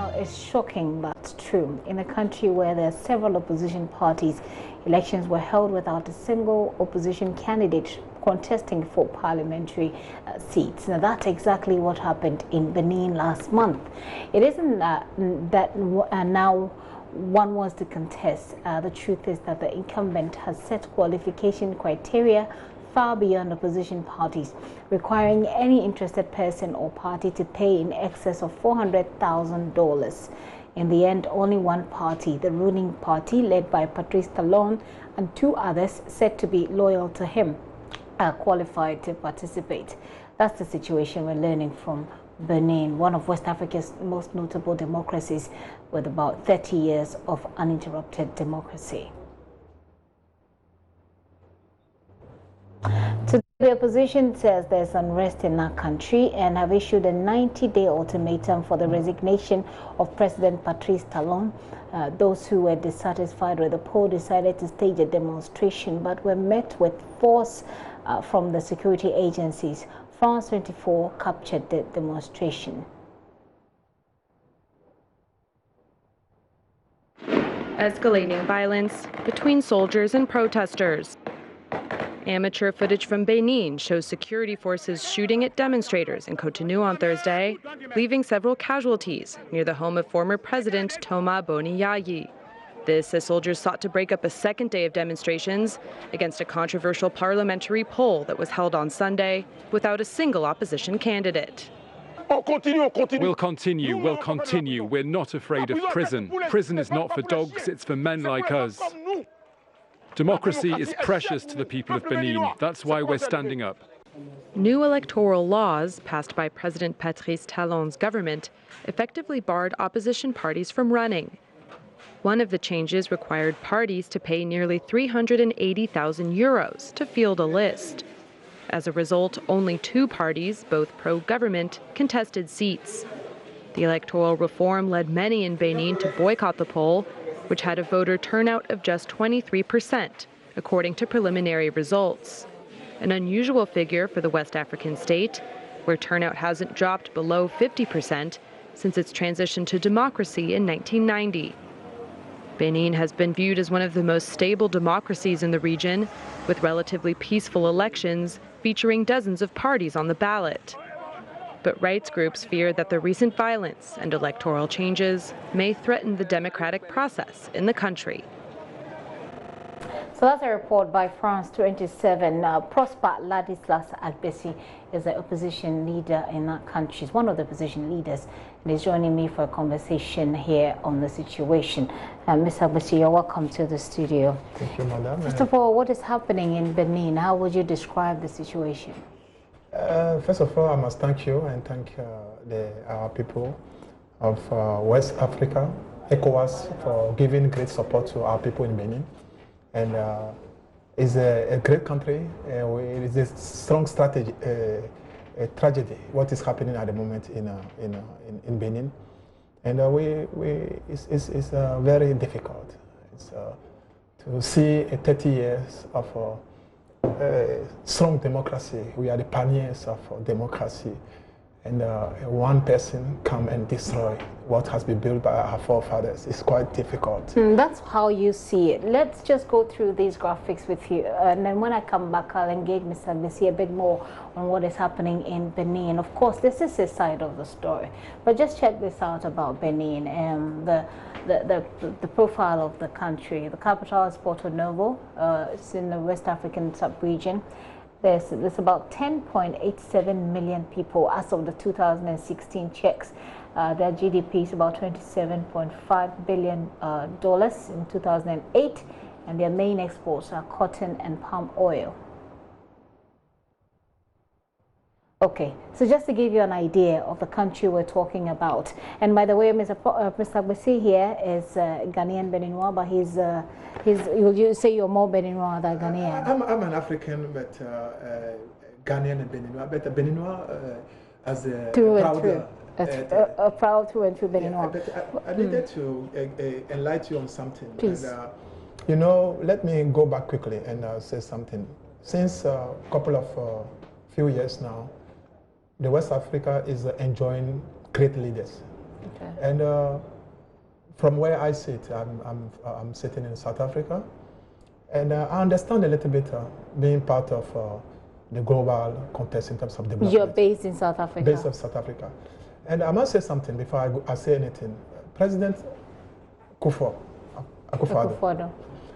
Well, it's shocking but true. In a country where there are several opposition parties, elections were held without a single opposition candidate contesting for parliamentary seats. Now, that's exactly what happened in Benin last month. It isn't that now one wants to contest. The truth is that the incumbent has set qualification criteria far beyond opposition parties, requiring any interested person or party to pay in excess of $400,000. In the end, only one party, the ruling party led by President Talon, and two others said to be loyal to him, are qualified to participate. That's the situation we're learning from Benin, one of West Africa's most notable democracies with about 30 years of uninterrupted democracy. Today, the opposition says there's unrest in our country and have issued a 90-day ultimatum for the resignation of President President Talon. Those who were dissatisfied with the poll decided to stage a demonstration, but were met with force from the security agencies. France 24 captured the demonstration. Escalating violence between soldiers and protesters. Amateur footage from Benin shows security forces shooting at demonstrators in Cotonou on Thursday, leaving several casualties near the home of former President Thomas Boni Yayi. This as soldiers sought to break up a second day of demonstrations against a controversial parliamentary poll that was held on Sunday without a single opposition candidate. We'll continue. We're not afraid of prison. Prison is not for dogs, it's for men like us. Democracy is precious to the people of Benin. That's why we're standing up. New electoral laws passed by President Patrice Talon's government effectively barred opposition parties from running. One of the changes required parties to pay nearly €380,000 to field a list. As a result, only two parties, both pro-government, contested seats. The electoral reform led many in Benin to boycott the poll, which had a voter turnout of just 23%, according to preliminary results. An unusual figure for the West African state, where turnout hasn't dropped below 50% since its transition to democracy in 1990. Benin has been viewed as one of the most stable democracies in the region, with relatively peaceful elections featuring dozens of parties on the ballot. But rights groups fear that the recent violence and electoral changes may threaten the democratic process in the country. So that's a report by France 27. Prosper Ladislas Albesi is the opposition leader in that country. He's one of the opposition leaders and is joining me for a conversation here on the situation. Ms. Albesi, you're welcome to the studio. Thank you, madam. First of all, what is happening in Benin? How would you describe the situation? First of all, I must thank you and thank our people of West Africa, ECOWAS, for giving great support to our people in Benin. And it's a great country. It is a strong strategy, a tragedy, what is happening at the moment in Benin. And it's very difficult. It's, to see 30 years of strong democracy. We are the pioneers of democracy, and one person come and destroy what has been built by our forefathers. It's quite difficult. That's how you see it. Let's just go through these graphics with you, and then when I come back, I'll engage Mr. Albesi a bit more on what is happening in Benin. Of course, this is his side of the story, but just check this out about Benin. The profile of the country. The capital is Porto Novo. It's in the West African sub-region. There's about 10.87 million people as of the 2016 checks. Their GDP is about $27.5 billion in 2008, and their main exports are cotton and palm oil. Okay, so just to give you an idea of the country we're talking about, and by the way, Mr. Albesi here is Ghanaian Beninois, but would you say you're more Beninois than Ghanaian? I'm an African, but Ghanaian and Beninois, but Beninois as a proud through and through Beninois. Yeah, but I needed to enlighten you on something. Please. And, you know, let me go back quickly and say something. Since a couple of few years now, the West Africa is enjoying great leaders. Okay. And from where I sit, I'm sitting in South Africa, and I understand a little bit being part of the global context in terms of development. You're based in South Africa? Based in South Africa. And I must say something before I say anything. President Akufo-Addo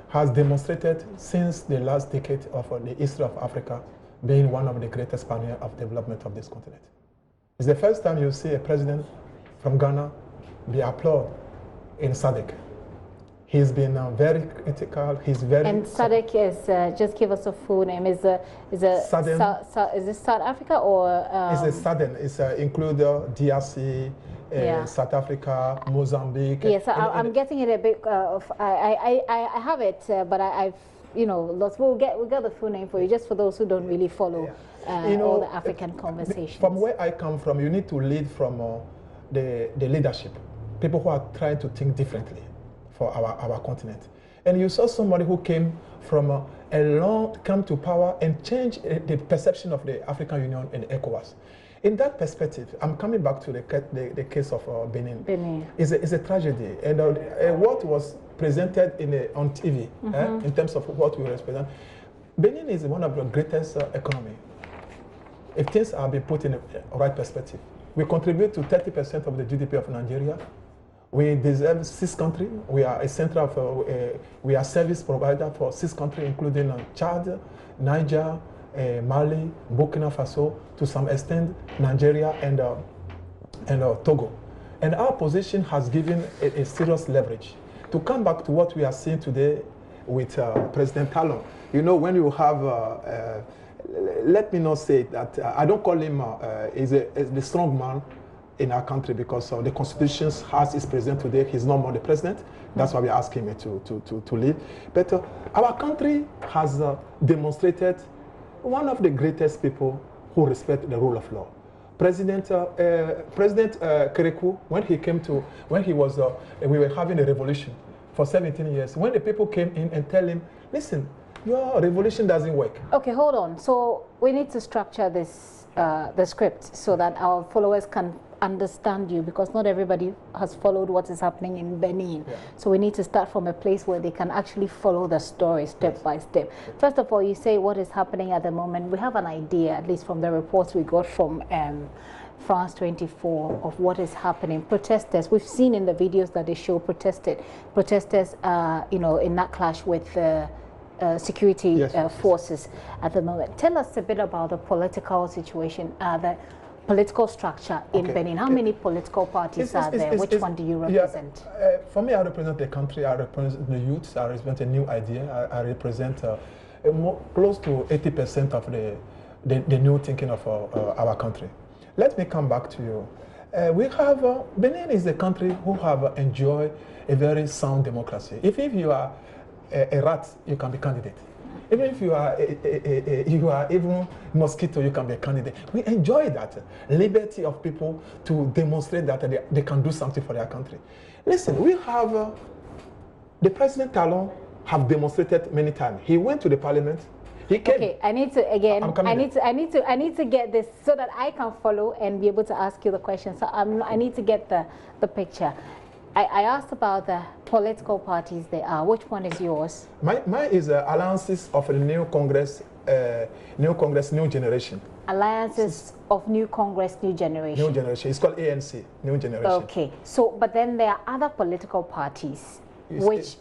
has demonstrated since the last decade of the history of Africa being one of the greatest pioneers of development of this continent. It's the first time you see a president from Ghana be applauded in SADC. He's been very critical. He's very. And SADC is just give us a full name. Is it South Africa or? It's a SADC. It's include DRC, South Africa, Mozambique. Yes, I'm getting it a bit. I have it, but I've lost. We'll get the full name for you, just for those who don't really follow all the African conversations. From where I come from, you need to lead from the leadership, people who are trying to think differently for our continent. And you saw somebody who came from come to power and changed the perception of the African Union and ECOWAS. In that perspective, I'm coming back to the case of Benin. Benin. It's a tragedy. And what was presented on TV, in terms of what we represent, Benin is one of the greatest economy. If things are being put in the right perspective. We contribute to 30% of the GDP of Nigeria. We deserve 6 countries. We are a center of, we are service provider for 6 countries, including Chad, Niger, Mali, Burkina Faso, to some extent Nigeria and Togo. And our position has given a serious leverage. To come back to what we are seeing today with President Talon, when you have, let me not say that, I don't call him the strong man in our country because the Constitution has his president today. He's no more the president. That's why we are asking him to leave. But our country has demonstrated one of the greatest people who respect the rule of law. President Kerekou, when we were having a revolution for 17 years, when the people came in and tell him, listen, your revolution doesn't work. Okay, hold on. So we need to structure this, the script, so that our followers can understand you, because not everybody has followed what is happening in Benin. Yeah. So we need to start from a place where they can actually follow the story step by step. First of all, you say what is happening at the moment. We have an idea, at least from the reports we got from France 24, of what is happening. Protesters, we've seen in the videos that they show protesters, in that clash with security forces at the moment. Tell us a bit about the political situation, the political structure in Benin. How many political parties are there? Which one do you represent? Yeah, for me, I represent the country. I represent the youth. I represent a new idea. I represent close to 80% of the new thinking of our country. Let me come back to you. We have Benin is a country who have enjoyed a very sound democracy. If you are a rat, you can be candidate. Even if you are even mosquito, you can be a candidate. We enjoy that liberty of people to demonstrate that they can do something for their country. Listen, we have the President Talon have demonstrated many times. He went to the parliament. He came. Okay, I need to I need to get this so that I can follow and be able to ask you the question. So I need to get the picture. I asked about the political parties there are. Which one is yours? Mine is alliances of the new Congress, new generation. Alliances of new Congress, new generation. New generation. It's called ANC, new generation. Okay. So, but then there are other political parties, which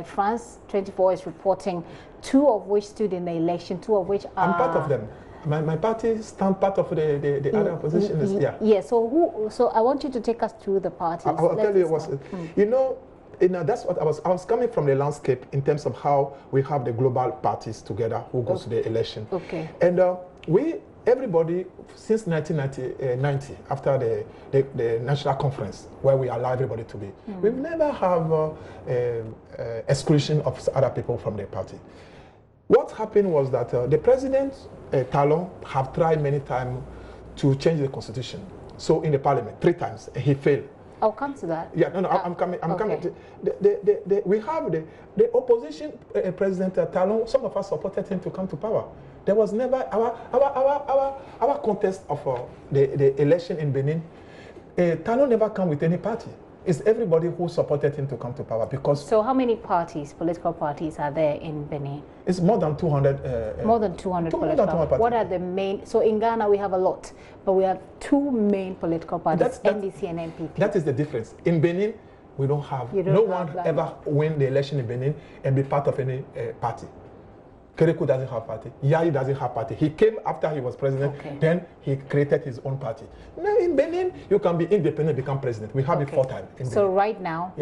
France 24 is reporting, 2 of which stood in the election, 2 of which are... I'm part of them. My party stand part of the other opposition. Yeah. So I want you to take us through the parties. I'll tell you what. That's what I was coming from the landscape in terms of how we have the global parties together who goes to the election. Okay. And everybody since 1990, after the national conference where we allow everybody to be, we've never have exclusion of other people from the party. What happened was that the President Talon have tried many times to change the constitution. So in the parliament, 3 times, he failed. I'll come to that. Yeah, no, I'm coming. We have the opposition President Talon. Some of us supported him to come to power. There was never our contest of the election in Benin. Talon never come with any party. It's everybody who supported him to come to power because... So how many parties, political parties, are there in Benin? It's more than 200. More than 200 political parties. What are the main... So in Ghana we have a lot, but we have two main political parties, NDC and NPP. That is the difference. In Benin, we don't have... No one ever win the election in Benin and be part of any party. Kerekou doesn't have party. Yayi doesn't have party. He came after he was president, then he created his own party. Now in Benin, you can be independent, become president. We have it 4 times. So right now,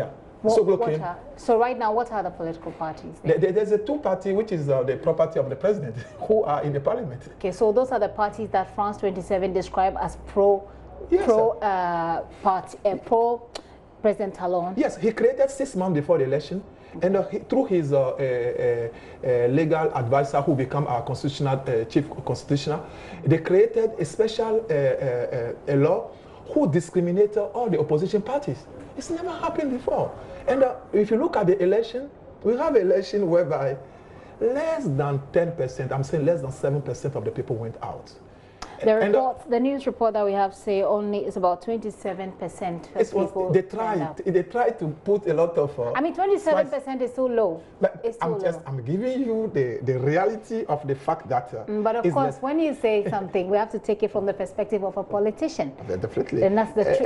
so right now, what are the political parties? There's a 2-party, which is the property of the president, who are in the parliament. Okay, so those are the parties that France 27 described as pro President Talon. Yes, he created 6 months before the election. And through his legal advisor, who became our chief constitutional, they created a special law who discriminated all the opposition parties. It's never happened before. And if you look at the election, we have an election whereby less than 10%, I'm saying less than 7% of the people went out. The news report that we have say only is about 27% of people. They tried to put a lot of... I mean, 27% is so low. But I'm giving you the reality of the fact that... but of course, when you say something, we have to take it from the perspective of a politician. Definitely. And that's that's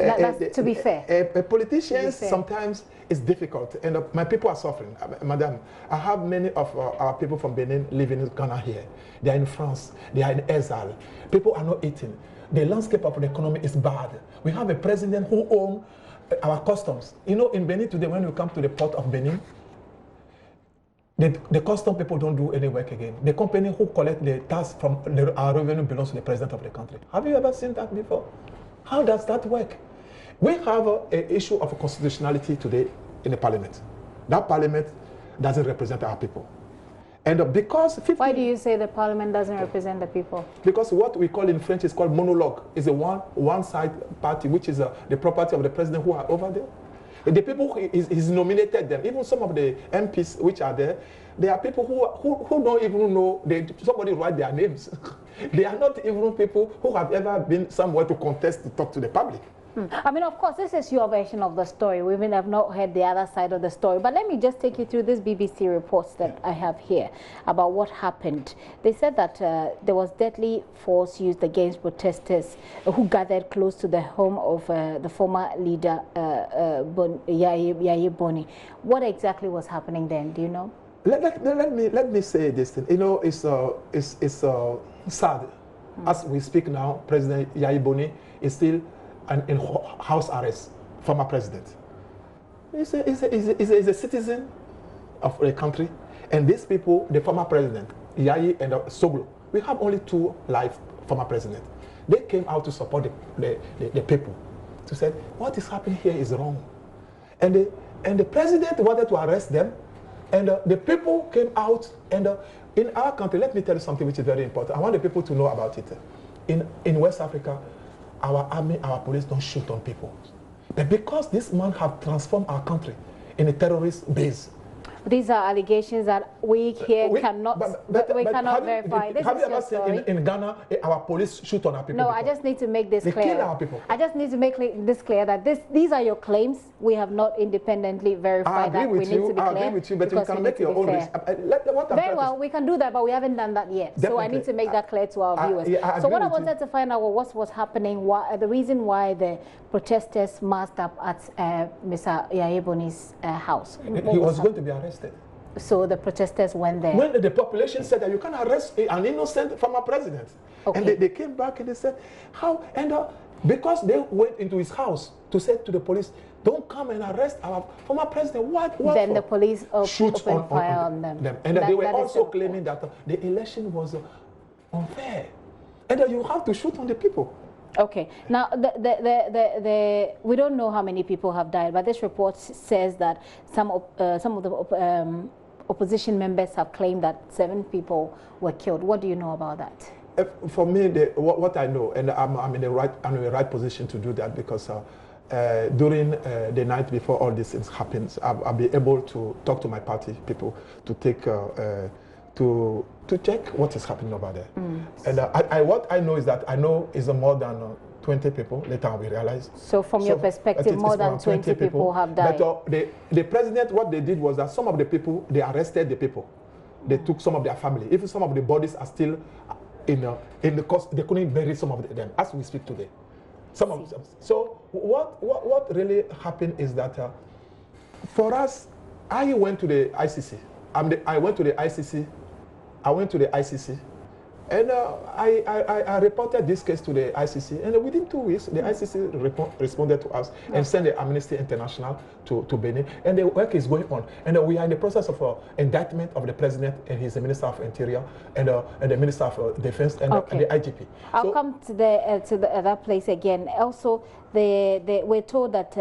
to be fair. Politicians sometimes it's difficult, and my people are suffering. Madam, I have many of our people from Benin living in Ghana here. They are in France. They are in exile. People are not eating. The landscape of the economy is bad. We have a president who owns our customs. You know, in Benin today, when we come to the port of Benin, the custom people don't do any work again. The company who collect the tax from our revenue belongs to the president of the country. Have you ever seen that before? How does that work? We have an issue of constitutionality today in the parliament. That parliament doesn't represent our people. And because... Why do you say the parliament doesn't represent the people? Because what we call in French is called monologue. It's a one-side party, which is the property of the president who are over there. The people he's nominated them. Even some of the MPs which are there, they are people who don't even know, somebody write their names. They are not even people who have ever been somewhere to contest to talk to the public. I mean, of course, this is your version of the story. We have not heard the other side of the story. But let me just take you through this BBC reports that I have here about what happened. They said that there was deadly force used against protesters who gathered close to the home of the former leader, Yayi Boni. What exactly was happening then? Do you know? Let me say this thing. You know, it's sad. As we speak now, President Yayi Boni is still in house arrest, former president. He's a citizen of the country, and these people, the former president, Yayi and Soglo, we have only 2 live former presidents. They came out to support the people, to say, what is happening here is wrong. And the president wanted to arrest them, and the people came out, and in our country, let me tell you something which is very important. I want the people to know about it. In West Africa, our army, our police don't shoot on people. But because this man have transformed our country in a terrorist base. These are allegations that we here cannot verify. Have you ever seen in Ghana our police shoot on our people? No, before? I just need to make this clear. They kill our people. I just need to make this clear that these are your claims. We have not independently verified that. We need to be clear. I agree with you, but you can make your own risk. Very well, we can do that, but we haven't done that yet. Definitely. So I need to make that clear to our viewers. So what I wanted to find out was what was happening, the reason why the protesters massed up at Mr. Yayi Boni's house. He was going to be arrested. So the protesters went there. When the population said that you can't arrest an innocent former president. Okay. And they came back and they said, how? And because they went into his house to say to the police, don't come and arrest our former president. What then for? The police shoot opened fire on them. And they were also claiming that the election was unfair. And you have to shoot on the people. Okay. Now, we don't know how many people have died, but this report says that some of the opposition members have claimed that 7 people were killed. What do you know about that? For me, what I know, and I'm in the right position to do that, because during the night before all these things happens, I'll be able to talk to my party people to take to check what is happening over there. And what I know is that is more than 20 people. Later we realized. So from your perspective, more than 20 people have died. But the president, what they did was that some of the people, they arrested the people. They took some of their family. Even some of the bodies are still in the cost. They couldn't bury some of them as we speak today. Some of them. So what really happened is that for us, I went to the ICC. I went to the ICC. And I reported this case to the ICC, and within 2 weeks, the ICC responded to us and sent the Amnesty International to Benin, and the work is going on. And we are in the process of indictment of the president and his Minister of Interior and the Minister of Defense and the IGP. I'll come to the other place again. Also, we're told that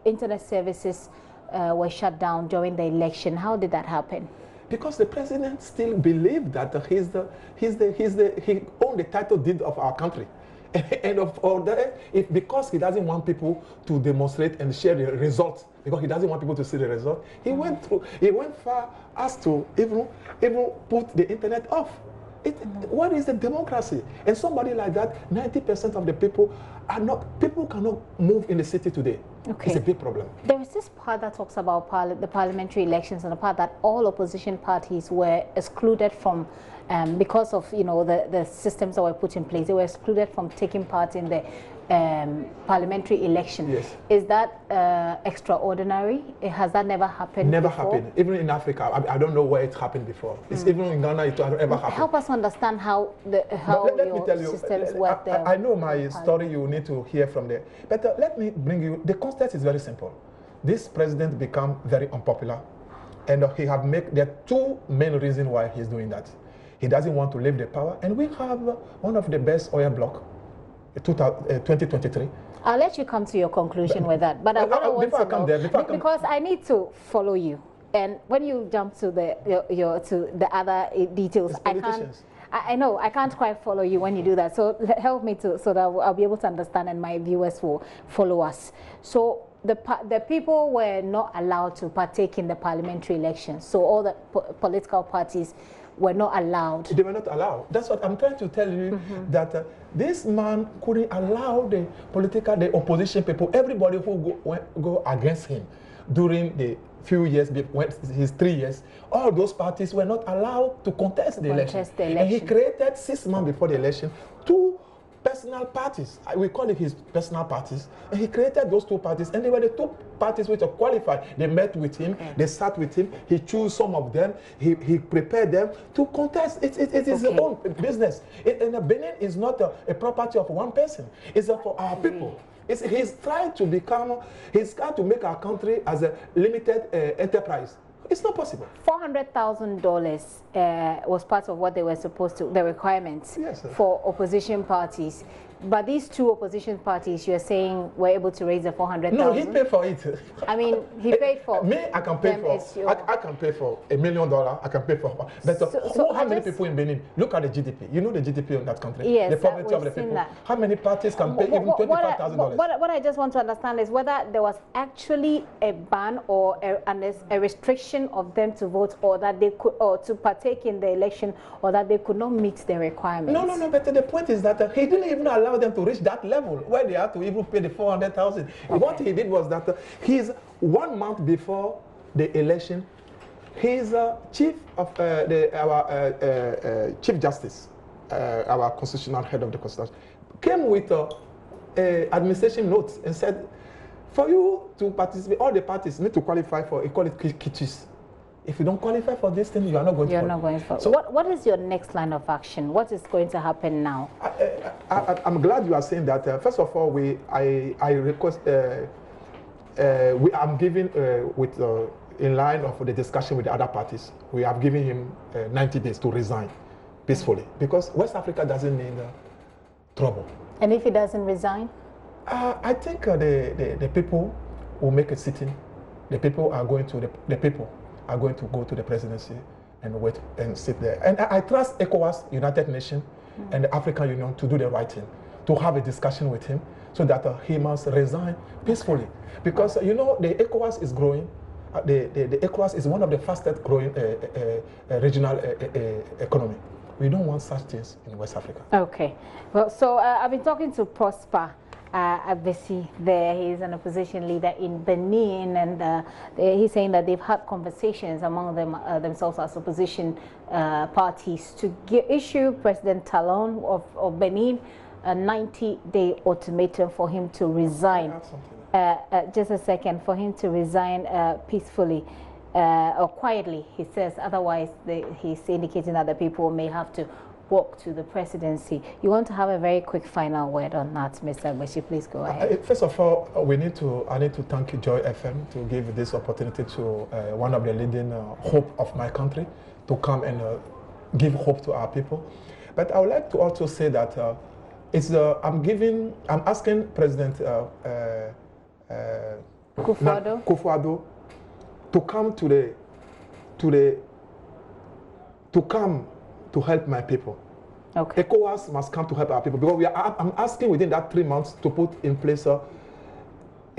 internet services were shut down during the election. How did that happen? Because the president still believed that he owned the title deed of our country. And because he doesn't want people to demonstrate and share the results, because he doesn't want people to see the result, he went far as to even put the internet off. What is the democracy? And somebody like that, 90% of the people cannot move in the city today. Okay. It's a big problem. There is this part that talks about the parliamentary elections, and the part that all opposition parties were excluded from, because of the systems that were put in place. They were excluded from taking part in the parliamentary election. Yes. Is that extraordinary? Has that never happened Never before? happened. Even in Africa, I don't know where it happened before. It's even in Ghana, it never happened. Help us understand how your systems work there. I know my story, you need to hear from there. But let me bring you, the context is very simple. This president became very unpopular, and there are two main reasons why he's doing that. He doesn't want to leave the power, and we have one of the best oil blocks, 2023. I'll let you come to your conclusion with that, but because I need to follow you, and when you jump to the other details, I know I can't quite follow you when you do that. So help me so that I'll be able to understand, and my viewers will follow us. So the people were not allowed to partake in the parliamentary elections. So all the political parties were not allowed. They were not allowed. That's what I'm trying to tell you, that this man couldn't allow the opposition people, everybody who go against him during the few years, his 3 years, all those parties were not allowed to contest the election. And he created 6 months before the election 2 personal parties. We call it his personal parties. And he created those 2 parties, and they were the 2 parties which are qualified. They met with him, they sat with him, he chose some of them, he prepared them to contest. It is his own business. And Benin is not a property of one person. It's for our people. He's trying to make our country as a limited enterprise. It's not possible. $400,000 was part of what they were supposed to, the requirements for opposition parties. But these 2 opposition parties, you're saying, were able to raise the $400,000? No, he paid for it. I mean, he paid for me. I can pay for. I can pay for $1 million. I can pay for. But how many people in Benin? Look at the GDP. You know the GDP of that country. Yes, the poverty of the people. How many parties can pay even $25,000? What I just want to understand is whether there was actually a ban or a restriction of them to vote, or that they could, or to partake in the election, or that they could not meet the requirements. No. But the point is that he didn't even allow them to reach that level where they had to even pay the $400,000. What he did was that he's 1 month before the election, he's chief of our Chief Justice, our constitutional head of the Constitution, came with administration notes and said, for you to participate, all the parties need to qualify for, he call it kitchis. If you don't qualify for this thing, you are not going to. So what is your next line of action? What is going to happen now? I'm glad you are saying that. First of all, I request, I'm giving in line of the discussion with the other parties. We have given him 90 days to resign peacefully, because West Africa doesn't need trouble. And if he doesn't resign? I think the people will make a sitting. The people are going to go to the presidency and wait and sit there. And I trust ECOWAS, United Nations, and the African Union to do the right thing, to have a discussion with him so that he must resign peacefully. Because, the ECOWAS is growing. The ECOWAS is one of the fastest growing regional economy. We don't want such things in West Africa. Okay. Well, so I've been talking to Prosper Agbesi there. He's an opposition leader in Benin, and he's saying that they've had conversations among themselves as opposition parties to issue President Talon of Benin a 90-day ultimatum for him to resign. Just a second, for him to resign peacefully or quietly, he says. Otherwise, he's indicating that the people may have to walk to the presidency. You want to have a very quick final word on that, Mr. Agbesi? Please go ahead. First of all, I need to thank Joy FM to give this opportunity to one of the leading hope of my country to come and give hope to our people. But I would like to also say that I'm asking President Kufuor to come to help my people. Okay. ECOWAS must come to help our people, because I'm asking within that 3 months to put in place a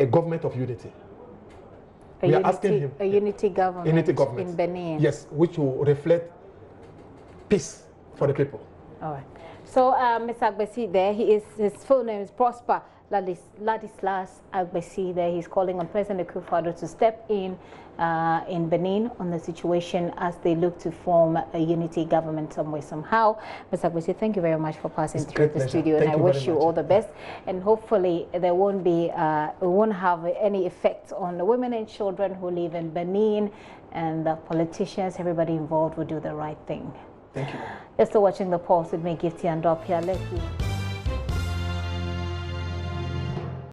government of unity. We are asking him a unity government in Benin. Yes, which will reflect peace for the people. All right. So, Mr. Agbesi there, his full name is Prosper Ladislas Agbesi there. He's calling on President Kufuor to step in Benin on the situation as they look to form a unity government some way, somehow. Mr. Agbesi, thank you very much for passing through the studio, and I wish you all the best. And hopefully there won't have any effect on the women and children who live in Benin, and the politicians, everybody involved will do the right thing. Thank you. You're still watching The Pulse with me, Gifty and Dopia. Let's see.